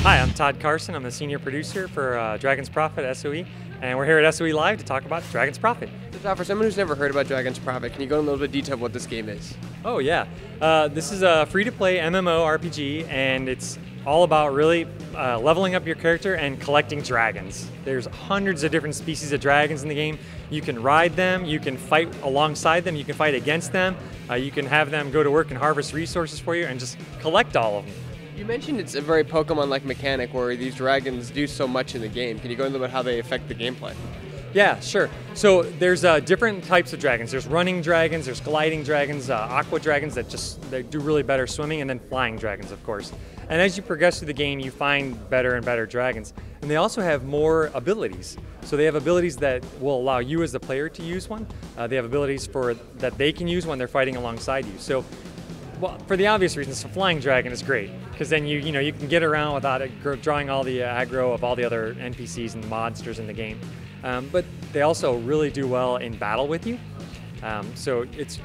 Hi, I'm Todd Carson. I'm the senior producer for Dragon's Prophet SOE, and we're here at SOE Live to talk about Dragon's Prophet. So Todd, for someone who's never heard about Dragon's Prophet, can you go into a little bit of detail of what this game is? Oh yeah, this is a free-to-play MMO RPG, and it's all about really leveling up your character and collecting dragons. There's hundreds of different species of dragons in the game. You can ride them, you can fight alongside them, you can fight against them, you can have them go to work and harvest resources for you and just collect all of them. You mentioned it's a very Pokemon-like mechanic where these dragons do so much in the game. Can you go into about how they affect the gameplay? Yeah, sure. So there's different types of dragons. There's running dragons, there's gliding dragons, aqua dragons they do really better swimming, and then flying dragons, of course. And as you progress through the game, you find better and better dragons. And they also have more abilities. So they have abilities that will allow you as the player to use one. They have abilities that they can use when they're fighting alongside you. So, well, for the obvious reasons, a flying dragon is great, because then you can get around without drawing all the aggro of all the other NPCs and monsters in the game. But they also really do well in battle with you. So it's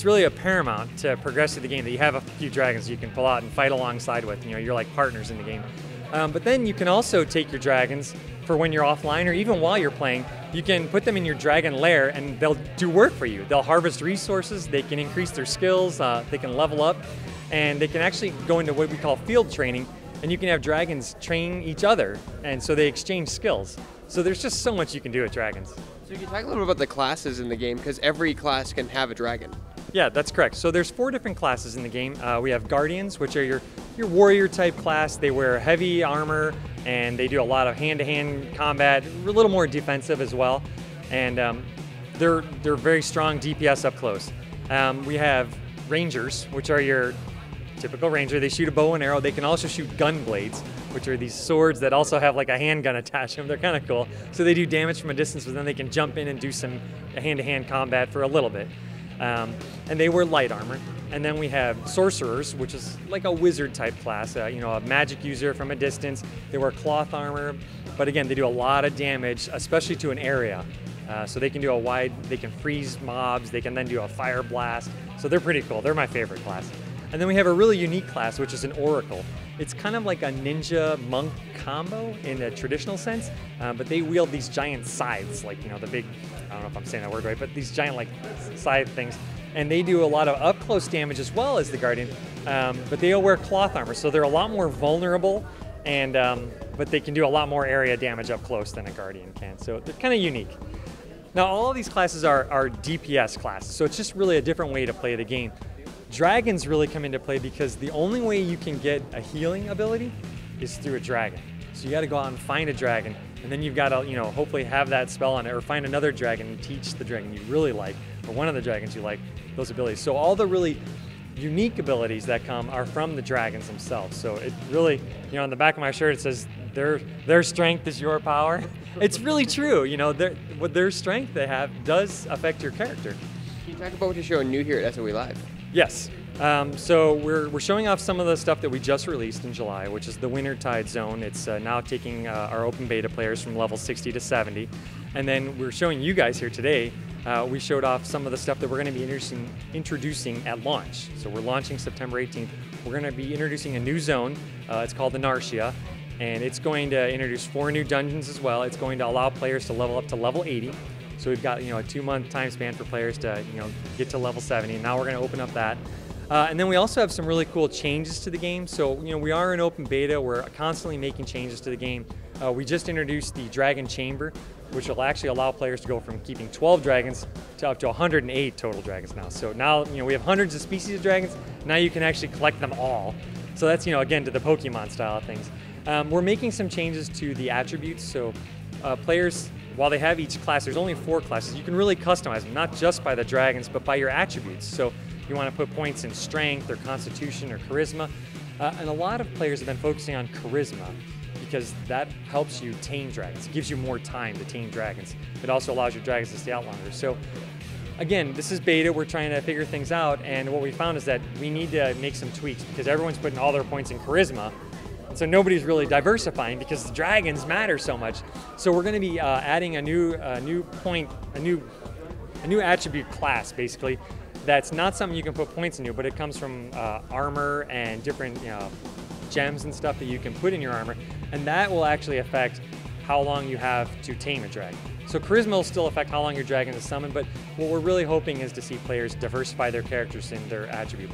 really a paramount to progress through the game that you have a few dragons you can pull out and fight alongside with. You're like partners in the game. But then you can also take your dragons for when you're offline or even while you're playing. You can put them in your dragon lair and they'll do work for you. They'll harvest resources, they can increase their skills, they can level up, and they can actually go into what we call field training, and you can have dragons train each other, and so they exchange skills. So there's just so much you can do with dragons. So you can talk a little bit about the classes in the game, because every class can have a dragon. Yeah, that's correct. So there's 4 different classes in the game. We have Guardians, which are your warrior type class. They wear heavy armor and they do a lot of hand-to-hand combat, a little more defensive as well. And they're very strong DPS up close. We have Rangers, which are your typical ranger. They shoot a bow and arrow. They can also shoot gun blades, which are these swords that also have like a handgun attached to them. They're kind of cool. So they do damage from a distance, but then they can jump in and do some hand-to-hand combat for a little bit. And they wear light armor. And then we have sorcerers, which is like a wizard type class, a magic user from a distance. They wear cloth armor, but again, they do a lot of damage, especially to an area. So they can do they can freeze mobs, they can then do a fire blast. So they're pretty cool. They're my favorite class. And then we have a really unique class, which is an oracle. It's kind of like a ninja monk combo in a traditional sense, but they wield these giant scythes, like the big, I don't know if I'm saying that word right, but these giant like scythe things. And they do a lot of up close damage as well as the Guardian, but they all wear cloth armor, so they're a lot more vulnerable, and but they can do a lot more area damage up close than a Guardian can. So they're kind of unique. Now all of these classes are DPS classes, so it's just really a different way to play the game. Dragons really come into play because the only way you can get a healing ability is through a dragon. So you got to go out and find a dragon, and then you've got to, hopefully have that spell on it, or find another dragon and teach the dragon you really like, or one of the dragons you like, those abilities. So all the really unique abilities that come are from the dragons themselves. So it really, on the back of my shirt it says, their strength is your power. It's really true. What their strength they have does affect your character. Can you talk about what you're showing new here at SOE Live? Yes. So we're showing off some of the stuff that we just released in July, which is the Wintertide Zone. It's now taking our open beta players from level 60 to 70. And then we're showing you guys here today, we showed off some of the stuff that we're going to be introducing at launch. So we're launching September 18th. We're going to be introducing a new zone. It's called the Narcia. And it's going to introduce 4 new dungeons as well. It's going to allow players to level up to level 80. So we've got a 2-month time span for players to get to level 70. And now we're going to open up that. And then we also have some really cool changes to the game. So we are in open beta. We're constantly making changes to the game. We just introduced the Dragon Chamber, which will actually allow players to go from keeping 12 dragons to up to 108 total dragons now. So now we have hundreds of species of dragons. Now you can actually collect them all. So that's again to the Pokemon style of things. We're making some changes to the attributes. So players, while they have each class, there's only 4 classes. You can really customize them, not just by the dragons, but by your attributes. So you want to put points in strength or constitution or charisma. And a lot of players have been focusing on charisma because that helps you tame dragons. It gives you more time to tame dragons. It also allows your dragons to stay out longer. So again, this is beta. We're trying to figure things out. And what we found is that we need to make some tweaks because everyone's putting all their points in charisma. So nobody's really diversifying because the dragons matter so much. So we're going to be adding a new attribute class, basically, that's not something you can put points into, but it comes from armor and different gems and stuff that you can put in your armor, and that will actually affect how long you have to tame a dragon. So charisma will still affect how long your dragon is summoned, but what we're really hoping is to see players diversify their characters in their attribute.